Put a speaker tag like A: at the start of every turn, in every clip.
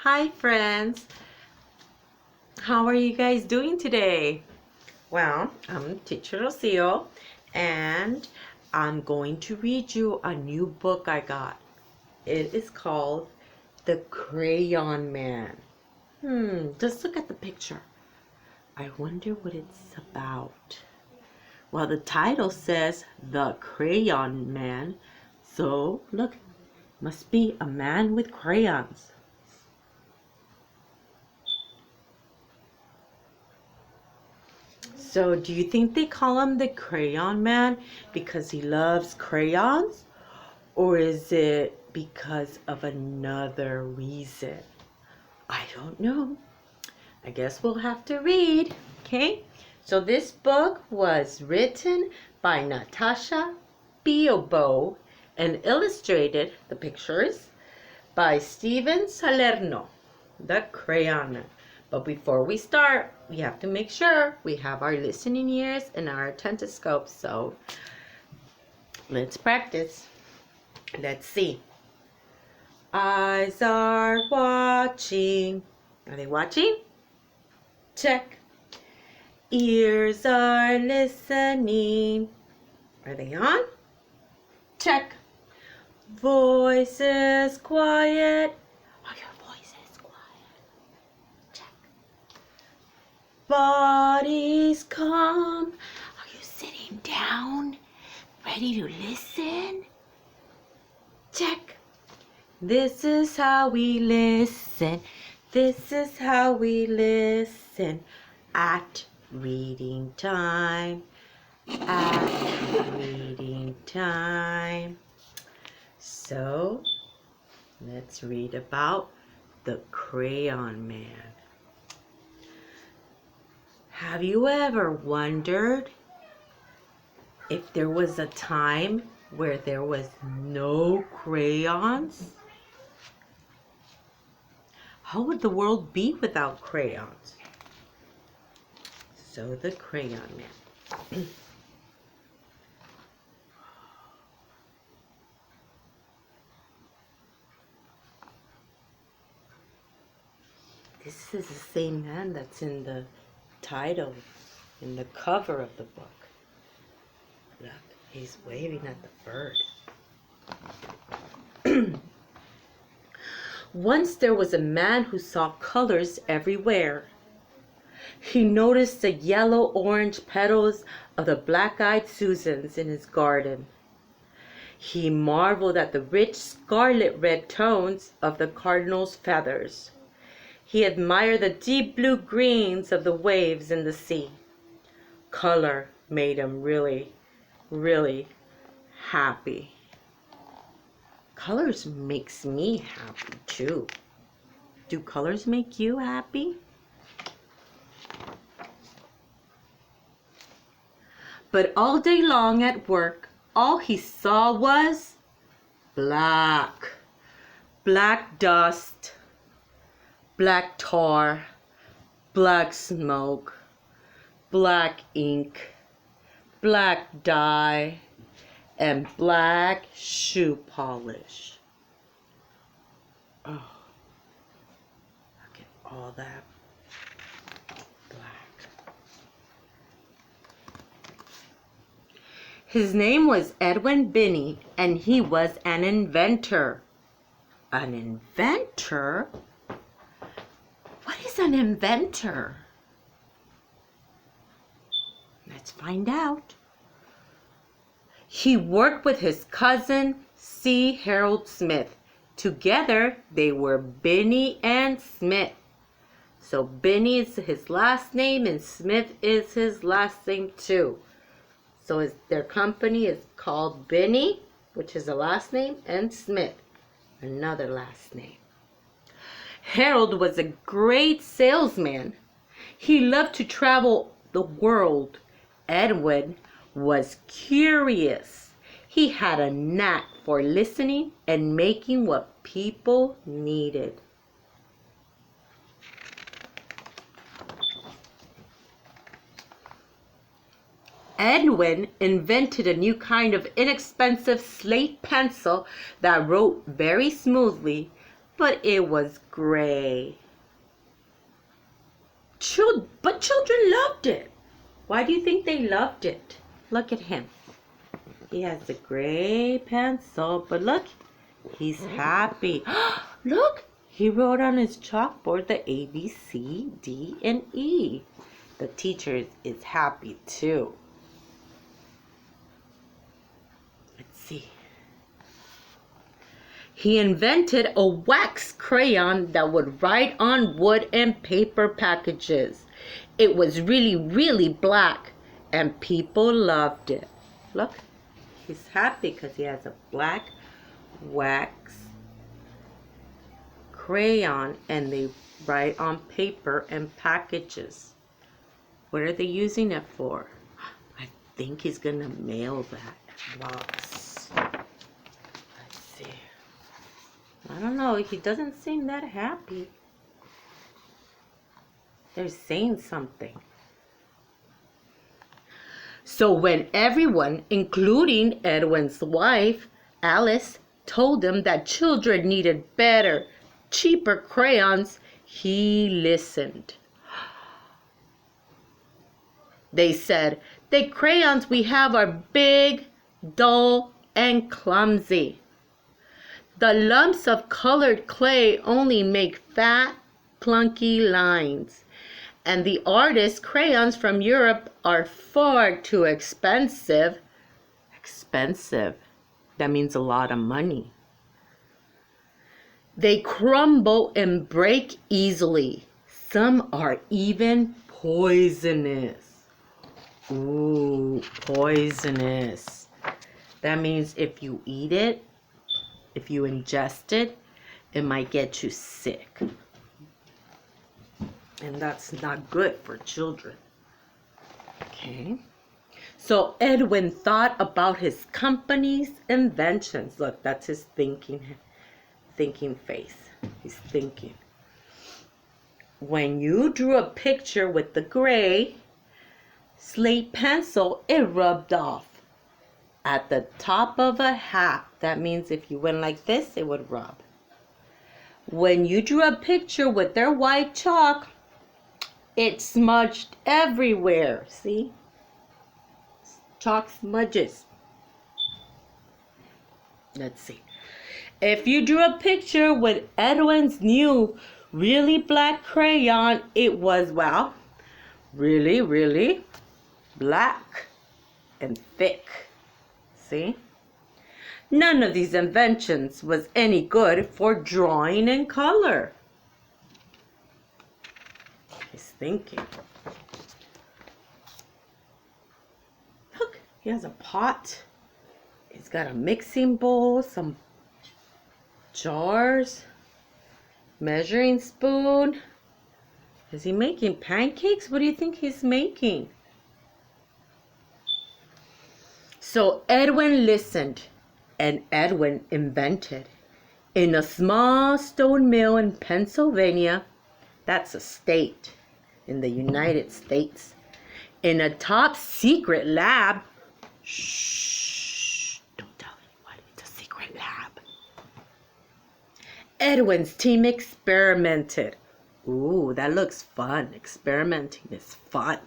A: Hi friends, how are you guys doing today? Well, I'm Teacher Rocio and I'm going to read you a new book I got. It is called The Crayon Man. Just look at the picture. I wonder what it's about. Well, the title says The Crayon Man, so look, must be a man with crayons. So do you think they call him the Crayon Man because he loves crayons? Or is it because of another reason? I don't know. I guess we'll have to read. Okay? So this book was written by Natascha Biebow and illustrated, the pictures, by Steven Salerno, the Crayon Man. But before we start, we have to make sure we have our listening ears and our attentoscopes. So let's practice. Let's see. Eyes are watching. Are they watching? Check. Ears are listening. Are they on? Check. Voices quiet. Are your voices quiet? Check. Body's calm. Are you sitting down, ready to listen? Check. This is how we listen. This is how we listen at reading time. At reading time. So, let's read about the Crayon Man. Have you ever wondered if there was a time where there was no crayons? How would the world be without crayons? So the Crayon Man. This is the same man that's in the title, in the cover of the book. Look, he's waving at the bird. Once there was a man who saw colors everywhere. He noticed the yellow-orange petals of the black-eyed Susans in his garden. He marveled at the rich scarlet-red tones of the cardinal's feathers. He admired the deep blue greens of the waves in the sea. Color made him really, really happy. Colors makes me happy too. Do colors make you happy? But all day long at work, all he saw was black. Black dust, black tar, black smoke, black ink, black dye, and black shoe polish. Oh, look at all that black. His name was Edwin Binney, and he was an inventor. An inventor? What is an inventor? Let's find out. He worked with his cousin, C. Harold Smith. Together, they were Binney and Smith. So Binney is his last name and Smith is his last name too. So their company is called Binney, which is a last name, and Smith, another last name. Harold was a great salesman. He loved to travel the world. Edwin was curious. He had a knack for listening and making what people needed. Edwin invented a new kind of inexpensive slate pencil that wrote very smoothly, but it was gray. But children loved it. Why do you think they loved it? Look at him. He has a gray pencil, but look, he's happy. Look, he wrote on his chalkboard the A, B, C, D, and E. The teacher is happy too. Let's see. He invented a wax crayon that would write on wood and paper packages. It was really, really black, and people loved it. Look, he's happy because he has a black wax crayon, and they write on paper and packages. What are they using it for? I think he's gonna mail that box. Let's see. I don't know. He doesn't seem that happy. They're saying something. So when everyone, including Edwin's wife, Alice, told him that children needed better, cheaper crayons, he listened. They said, "The crayons we have are big, dull, and clumsy. The lumps of colored clay only make fat, clunky lines. And the artist crayons from Europe are far too expensive." Expensive. That means a lot of money. "They crumble and break easily. Some are even poisonous." Ooh, poisonous. That means if you eat it, if you ingest it, it might get you sick. And that's not good for children. Okay. So Edwin thought about his company's inventions. Look, that's his thinking face. He's thinking. When you drew a picture with the gray slate pencil, it rubbed off at the top of a hat. That means if you went like this, it would rub. When you drew a picture with their white chalk, it smudged everywhere. See? Chalk smudges. Let's see. If you drew a picture with Edwin's new really black crayon, it was, well, really, really black and thick. See? None of these inventions was any good for drawing in color. He's thinking. Look, he has a pot. He's got a mixing bowl, some jars, measuring spoon. Is he making pancakes? What do you think he's making? So Edwin listened, and Edwin invented. In a small stone mill in Pennsylvania, that's a state in the United States, in a top secret lab, shh, don't tell anyone, it's a secret lab, Edwin's team experimented. Ooh, that looks fun. Experimenting is fun.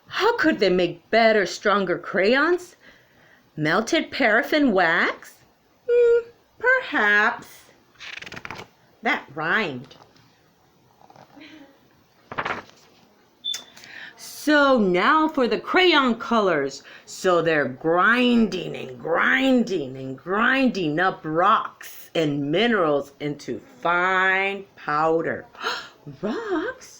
A: How could they make better, stronger crayons? Melted paraffin wax? Perhaps. That rhymed. So now for the crayon colors. So they're grinding and grinding and grinding up rocks and minerals into fine powder. Rocks?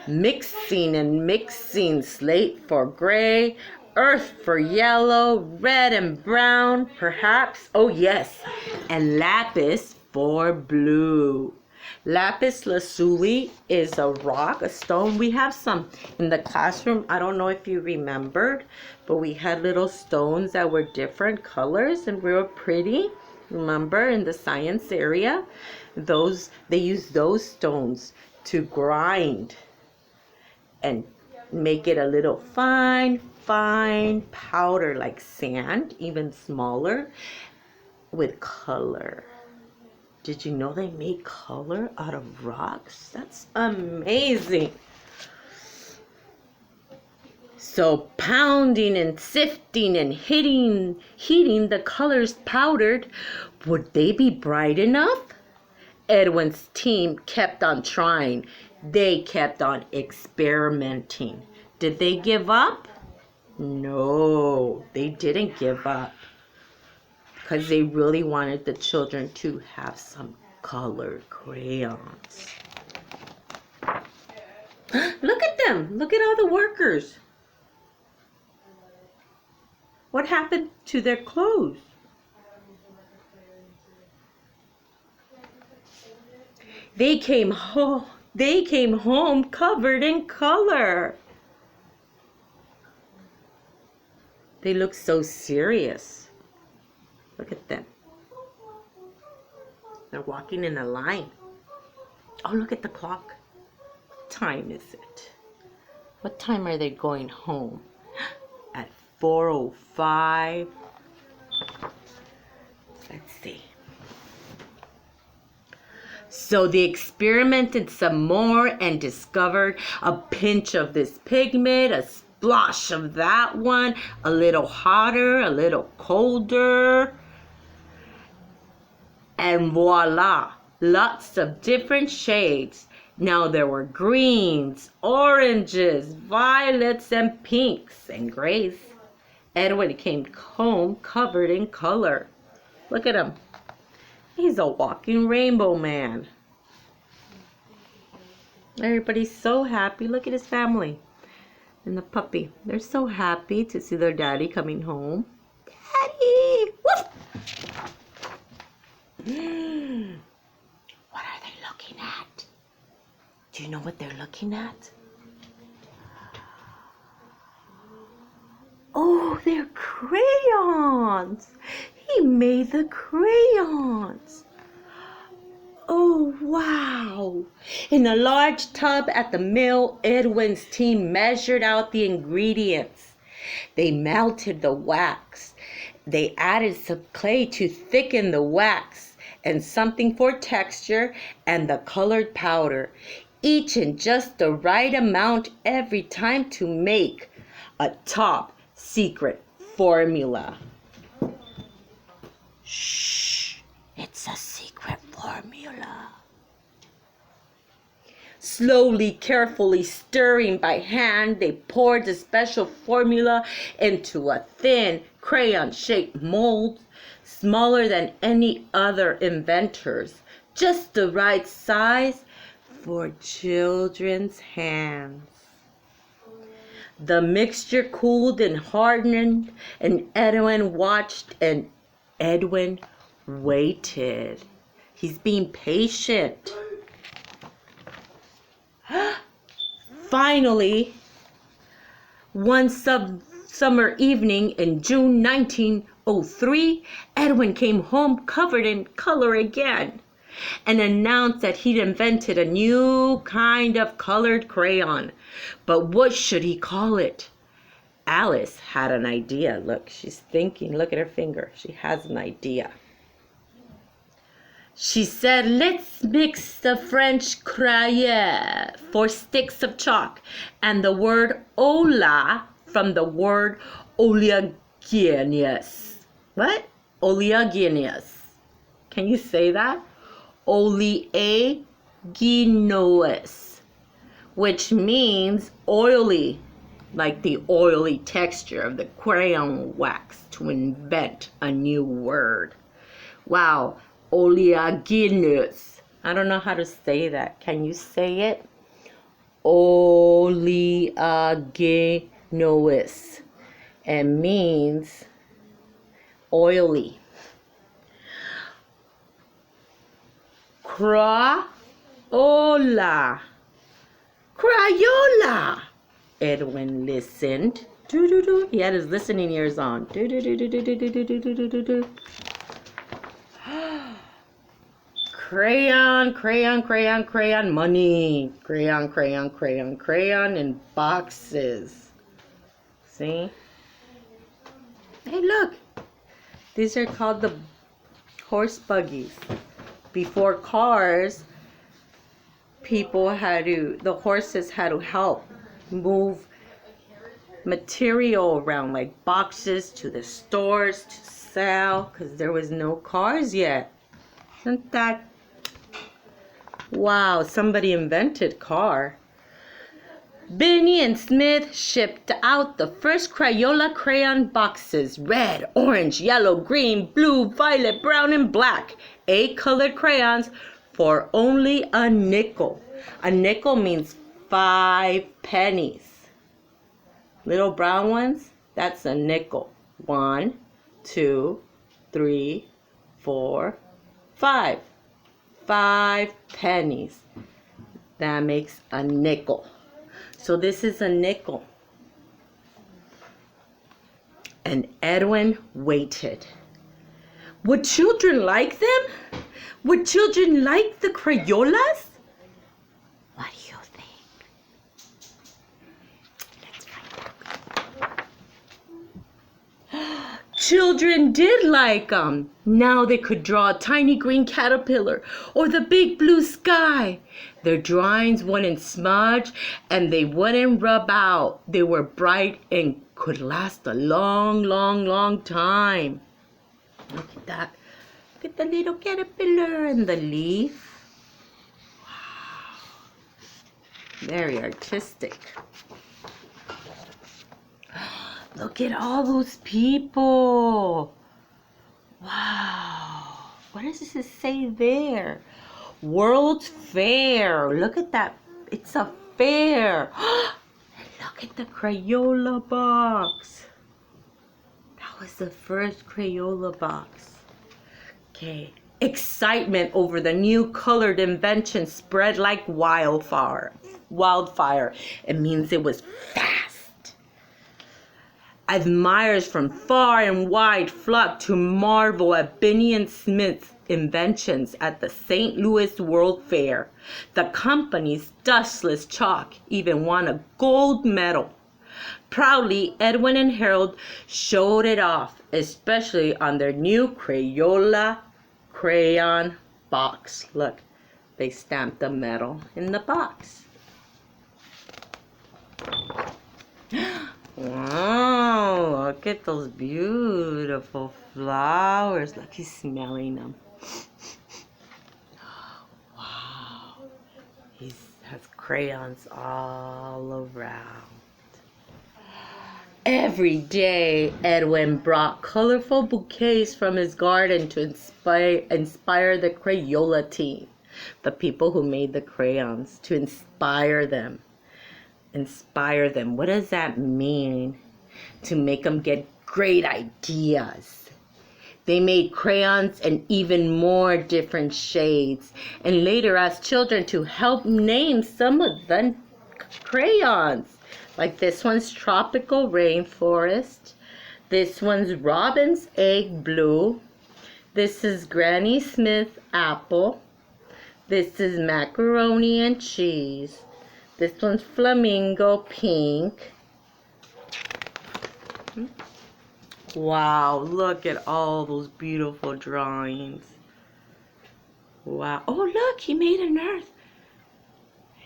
A: Mixing and mixing, slate for gray, earth for yellow, red and brown, perhaps, oh yes, and lapis for blue. Lapis lazuli is a rock, a stone. We have some in the classroom. I don't know if you remembered, but we had little stones that were different colors and real pretty. Remember, in the science area, they use those stones to grind and make it a little fine powder like sand, even smaller. with color. Did you know they make color out of rocks? That's amazing. So pounding and sifting and heating the colors powdered, would they be bright enough? Edwin's team kept on trying. They kept on experimenting. Did they give up? No, they didn't give up. Because they really wanted the children to have some colored crayons. Look at them. Look at all the workers. What happened to their clothes? They came home covered in color. They look so serious. Look at them. They're walking in a line. Oh, look at the clock. What time is it? What time are they going home? At 4:05. Let's see. So they experimented some more and discovered a pinch of this pigment, a splosh of that one, a little hotter, a little colder. And voila, lots of different shades. Now there were greens, oranges, violets, and pinks, and grays. Edwin came home covered in color. Look at him. He's a walking rainbow man. Everybody's so happy. Look at his family and the puppy. They're so happy to see their daddy coming home. Daddy! Woof! What are they looking at? Do you know what they're looking at? Oh, they're crayons. He made the crayons. Oh, wow. In a large tub at the mill, Edwin's team measured out the ingredients. They melted the wax. They added some clay to thicken the wax and something for texture and the colored powder, each in just the right amount every time to make a top secret formula. Shh, it's a secret formula. Slowly, carefully stirring by hand, they poured the special formula into a thin crayon-shaped mold, smaller than any other inventor's, just the right size for children's hands. The mixture cooled and hardened, and Edwin watched and Edwin waited. He's being patient. Finally, one summer evening in June 1903, Edwin came home covered in color again and announced that he'd invented a new kind of colored crayon. But what should he call it? Alice had an idea. Look, she's thinking. Look at her finger. She has an idea. She said, let's mix the French crayon for sticks of chalk and the word hola from the word oleaginous. What? Oleaginous. Can you say that? Oleaginous, which means oily, like the oily texture of the crayon wax, to invent a new word. Wow, oleaginous. I don't know how to say that. Can you say it? Oleaginous. It means oily. Crayola. Crayola. Edwin listened. Do-do-do. He had his listening ears on. Do-do-do-do-do-do-do-do-do-do. Crayon, crayon, crayon, crayon, money. Crayon, crayon, crayon, crayon in boxes. See? Hey, look. These are called the Horse buggies. Before cars, the horses had to help move material around, like boxes to the stores to sell, because there was no cars yet. Isn't that wow? Somebody invented car. Binney and Smith shipped out the first Crayola crayon boxes: red, orange, yellow, green, blue, violet, brown, and black. 8 colored crayons for only a nickel. A nickel means 5 pennies. Little brown ones, that's a nickel. 1, 2, 3, 4, 5. 5 pennies. That makes a nickel. So this is a nickel. And Edwin waited. Would children like them? Would children like the Crayolas? What do you think? Let's find out. Children did like them. Now they could draw a tiny green caterpillar or the big blue sky. Their drawings wouldn't smudge and they wouldn't rub out. They were bright and could last a long, long, long time. Look at that. Look at the little caterpillar and the leaf. Wow. Very artistic. Look at all those people. Wow. What does this say there? World's Fair. Look at that. It's a fair. Look at the Crayola box. That was the first Crayola box. Okay. Excitement over the new colored invention spread like wildfire. It means it was fast. Admirers from far and wide flocked to marvel at Binney and Smith's inventions at the St. Louis World Fair. The company's dustless chalk even won a gold medal. Proudly, Edwin and Harold showed it off, especially on their new Crayola crayon box. Look, they stamped the medal in the box. Wow, look at those beautiful flowers. Look, he's smelling them. Wow, he has crayons all around. Every day, Edwin brought colorful bouquets from his garden to inspire the Crayola team, the people who made the crayons, to inspire them. Inspire them. What does that mean? To make them get great ideas. They made crayons in even more different shades, and later asked children to help name some of the crayons. Like this one's Tropical Rainforest. This one's Robin's Egg Blue. This is Granny Smith Apple. This is Macaroni and Cheese. This one's Flamingo Pink. Wow, look at all those beautiful drawings. Wow. Oh, look, he made an earth.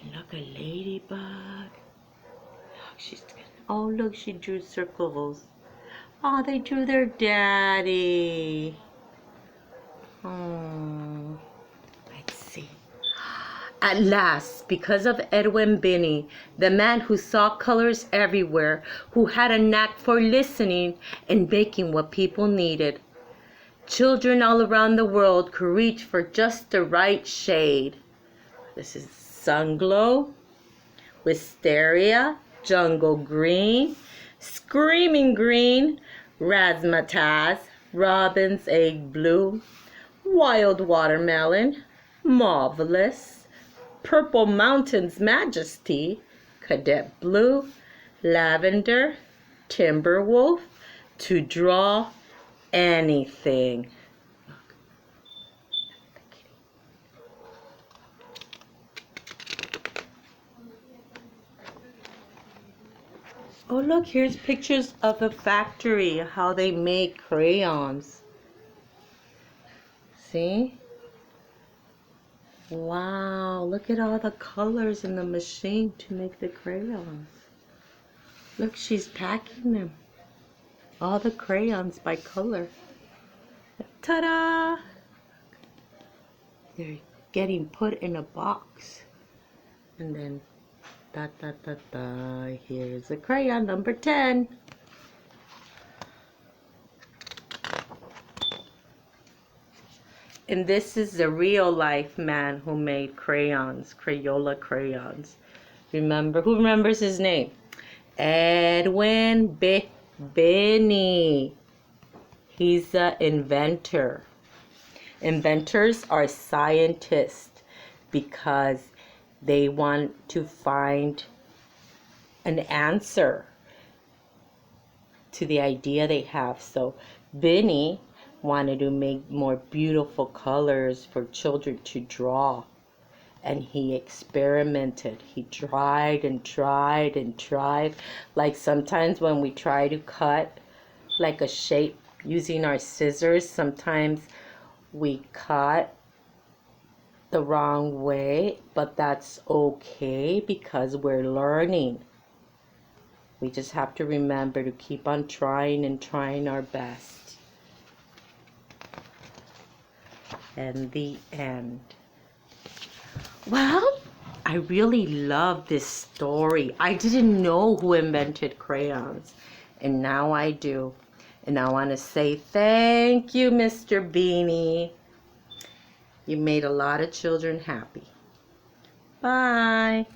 A: And look, a ladybug. Look, she drew circles. Oh, they drew their daddy. Oh, let's see. At last, because of Edwin Binney, the man who saw colors everywhere, who had a knack for listening and making what people needed, children all around the world could reach for just the right shade. This is Sunglow, Wisteria, Jungle Green, Screaming Green, Razzmatazz, Robin's Egg Blue, Wild Watermelon, Marvelous, Purple Mountain's Majesty, Cadet Blue, Lavender, Timberwolf, to draw anything. Oh, look, here's pictures of the factory, how they make crayons. See? Wow, look at all the colors in the machine to make the crayons. Look, she's packing them. All the crayons by color. Ta-da! They're getting put in a box. And then, here's the crayon number 10. And this is the real life man who made crayons, Crayola crayons. Remember, who remembers his name? Edwin Binney. He's the inventor. Inventors are scientists because they want to find an answer to the idea they have. So Binney wanted to make more beautiful colors for children to draw. And he experimented. He tried and tried and tried. Like sometimes when we try to cut like a shape using our scissors, sometimes we cut the wrong way, but that's okay because we're learning. We just have to remember to keep on trying and trying our best. And the end. Well, I really love this story. I didn't know who invented crayons, and now I do. And I want to say thank you, Mr. Beanie. You made a lot of children happy. Bye.